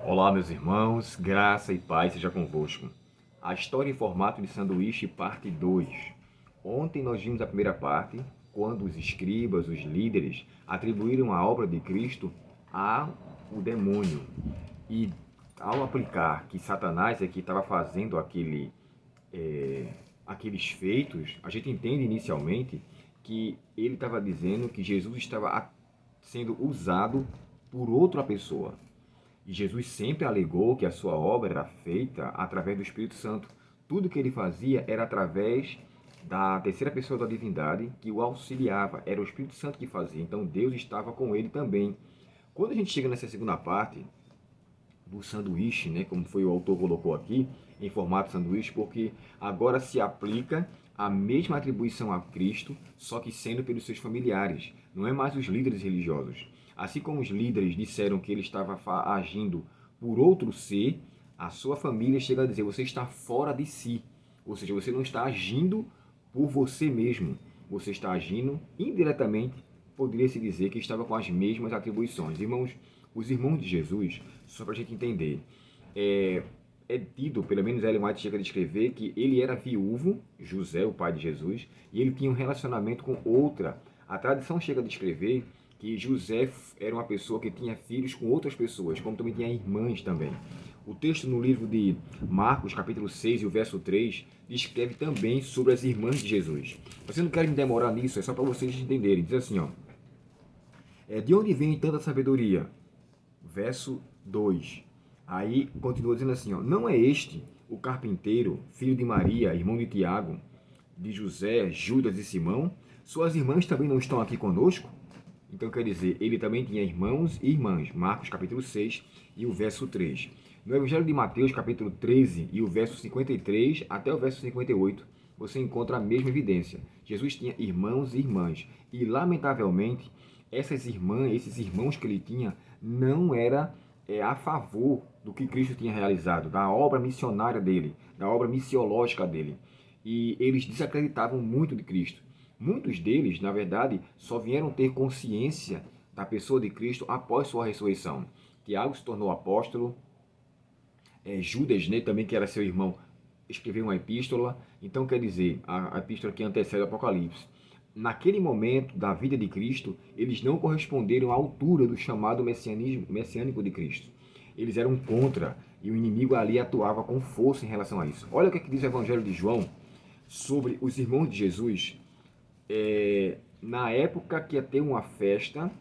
Olá, meus irmãos, graça e paz seja convosco. A história em formato de sanduíche, parte 2. Ontem nós vimos a primeira parte, quando os escribas, os líderes, atribuíram a obra de Cristo ao demônio. E ao aplicar que Satanás é que estava fazendo aqueles feitos, a gente entende inicialmente que ele estava dizendo que Jesus estava sendo usado por outra pessoa. E Jesus sempre alegou que a sua obra era feita através do Espírito Santo. Tudo que ele fazia era através da terceira pessoa da divindade que o auxiliava. Era o Espírito Santo que fazia. Então Deus estava com ele também. Quando a gente chega nessa segunda parte do sanduíche, né, como foi o autor colocou aqui, em formato sanduíche, porque agora se aplica a mesma atribuição a Cristo, só que sendo pelos seus familiares. Não é mais os líderes religiosos. Assim como os líderes disseram que ele estava agindo por outro ser, a sua família chega a dizer, você está fora de si. Ou seja, você não está agindo por você mesmo. Você está agindo indiretamente, poderia-se dizer que estava com as mesmas atribuições. Irmãos, os irmãos de Jesus, só para a gente entender, é tido, pelo menos Ellen White chega a descrever, que ele era viúvo, José, o pai de Jesus, e ele tinha um relacionamento com outra. A tradição chega a descrever que José era uma pessoa que tinha filhos com outras pessoas, como também tinha irmãs também. O texto no livro de Marcos, capítulo 6 e o verso 3, descreve também sobre as irmãs de Jesus. Você não quer me demorar nisso, é só para vocês entenderem. Diz assim, ó, de onde vem tanta sabedoria? Verso 2. Aí continua dizendo assim, ó, não é este o carpinteiro, filho de Maria, irmão de Tiago, de José, Judas e Simão? Suas irmãs também não estão aqui conosco? Então quer dizer, ele também tinha irmãos e irmãs. Marcos capítulo 6 e o verso 3. No Evangelho de Mateus capítulo 13 e o verso 53 até o verso 58, você encontra a mesma evidência. Jesus tinha irmãos e irmãs. E lamentavelmente, essas irmãs, esses irmãos que ele tinha, não era a favor do que Cristo tinha realizado, da obra missionária dele, da obra missiológica dele. E eles desacreditavam muito de Cristo. Muitos deles, na verdade, só vieram ter consciência da pessoa de Cristo após sua ressurreição. Tiago se tornou apóstolo, Judas, né, também que era seu irmão, escreveu uma epístola. Então, quer dizer, a epístola que antecede o Apocalipse. Naquele momento da vida de Cristo, eles não corresponderam à altura do chamado messiânico de Cristo. Eles eram contra, e o inimigo ali atuava com força em relação a isso. Olha o que, diz o Evangelho de João sobre os irmãos de Jesus. Na época que ia ter uma festa,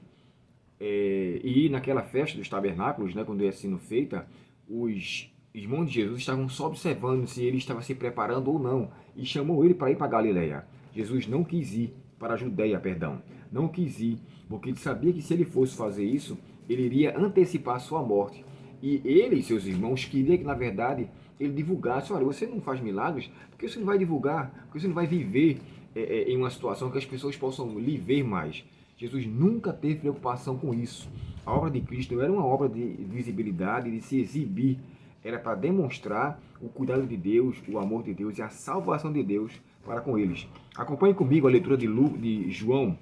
e naquela festa dos tabernáculos, né, quando ia sendo feita, os irmãos de Jesus estavam só observando se ele estava se preparando ou não, e chamou ele para ir para Galileia. Jesus não quis ir para a Judéia, perdão, não quis ir, porque ele sabia que se ele fosse fazer isso, ele iria antecipar a sua morte. E ele e seus irmãos queriam que, na verdade, ele divulgasse, olha, você não faz milagres, porque você não vai divulgar, porque você não vai viver em uma situação que as pessoas possam lhe ver mais. Jesus nunca teve preocupação com isso. A obra de Cristo não era uma obra de visibilidade, de se exibir. Era para demonstrar o cuidado de Deus, o amor de Deus e a salvação de Deus para com eles. Acompanhe comigo a leitura de João,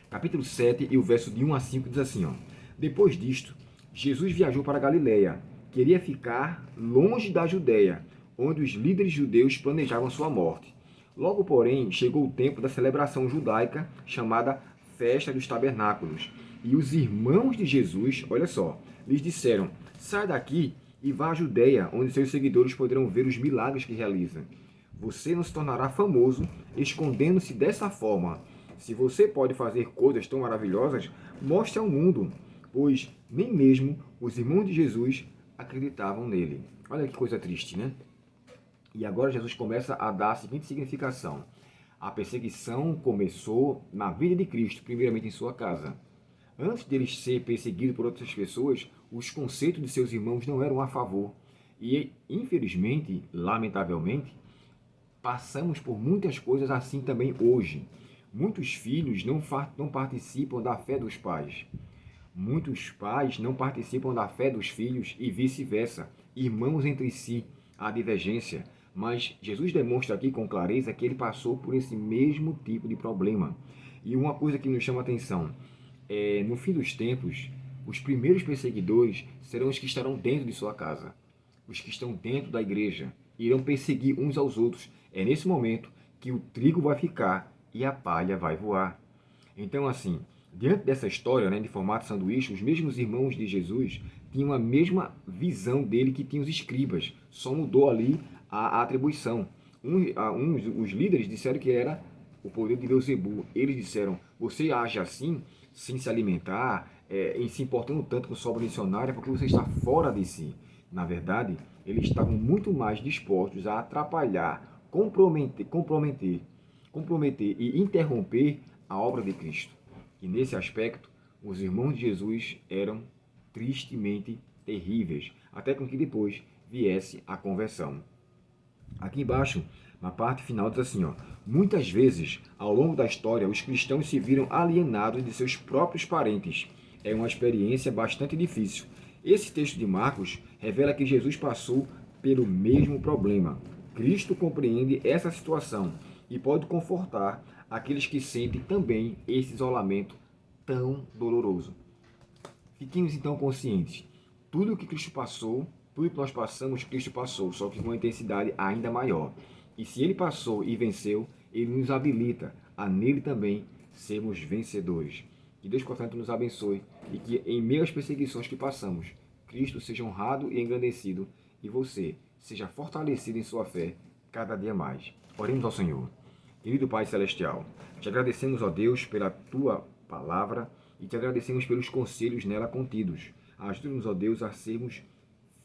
capítulo 7 e o verso de 1 a 5 diz assim, ó, depois disto, Jesus viajou para Galileia. Queria ficar longe da Judéia, onde os líderes judeus planejavam sua morte. Logo, porém, chegou o tempo da celebração judaica chamada Festa dos Tabernáculos. E os irmãos de Jesus, olha só, lhes disseram, sai daqui e vá à Judéia, onde seus seguidores poderão ver os milagres que realiza. Você não se tornará famoso escondendo-se dessa forma. Se você pode fazer coisas tão maravilhosas, mostre ao mundo, pois nem mesmo os irmãos de Jesus acreditavam nele. Olha que coisa triste, né? E agora Jesus começa a dar a seguinte significação. A perseguição começou na vida de Cristo, primeiramente em sua casa. Antes de ele ser perseguido por outras pessoas, os conceitos de seus irmãos não eram a favor. E, infelizmente, lamentavelmente, passamos por muitas coisas assim também hoje. Muitos filhos não participam da fé dos pais. Muitos pais não participam da fé dos filhos e vice-versa. Irmãos entre si, há divergência. Mas Jesus demonstra aqui com clareza que ele passou por esse mesmo tipo de problema. E uma coisa que nos chama a atenção, no fim dos tempos, os primeiros perseguidores serão os que estarão dentro de sua casa. Os que estão dentro da igreja irão perseguir uns aos outros. É nesse momento que o trigo vai ficar e a palha vai voar. Então, assim, diante dessa história, né, de formato sanduíche, os mesmos irmãos de Jesus tinham a mesma visão dele que tinham os escribas. Só mudou ali a atribuição. Os líderes disseram que era o poder de Beelzebul. Eles disseram, você age assim, sem se alimentar, em se importando tanto com sua obra missionária, porque você está fora de si. Na verdade, eles estavam muito mais dispostos a atrapalhar, comprometer e interromper a obra de Cristo. E nesse aspecto, os irmãos de Jesus eram tristemente terríveis, até com que depois viesse a conversão. Aqui embaixo, na parte final, diz assim, muitas vezes, ao longo da história, os cristãos se viram alienados de seus próprios parentes. É uma experiência bastante difícil. Esse texto de Marcos revela que Jesus passou pelo mesmo problema. Cristo compreende essa situação e pode confortar aqueles que sentem também esse isolamento tão doloroso. Fiquemos então conscientes. Tudo o que Cristo passou, tudo que nós passamos, Cristo passou, só que com uma intensidade ainda maior. E se ele passou e venceu, ele nos habilita a nele também sermos vencedores. Que Deus, portanto, nos abençoe e que em meio às perseguições que passamos, Cristo seja honrado e engrandecido e você seja fortalecido em sua fé cada dia mais. Oremos ao Senhor. Querido Pai Celestial, te agradecemos, ó Deus, pela tua palavra e te agradecemos pelos conselhos nela contidos. Ajuda-nos, ó Deus, a sermos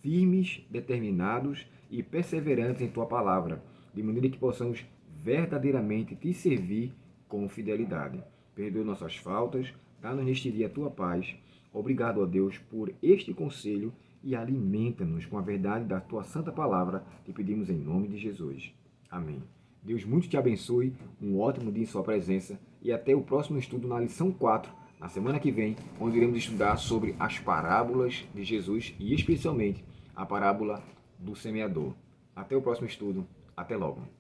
firmes, determinados e perseverantes em tua palavra, de maneira que possamos verdadeiramente te servir com fidelidade. Perdoa nossas faltas, dá-nos neste dia a tua paz. Obrigado, ó Deus, por este conselho e alimenta-nos com a verdade da tua santa palavra. Te pedimos em nome de Jesus. Amém. Deus muito te abençoe, um ótimo dia em sua presença e até o próximo estudo na lição 4, na semana que vem, onde iremos estudar sobre as parábolas de Jesus e especialmente a parábola do semeador. Até o próximo estudo. Até logo.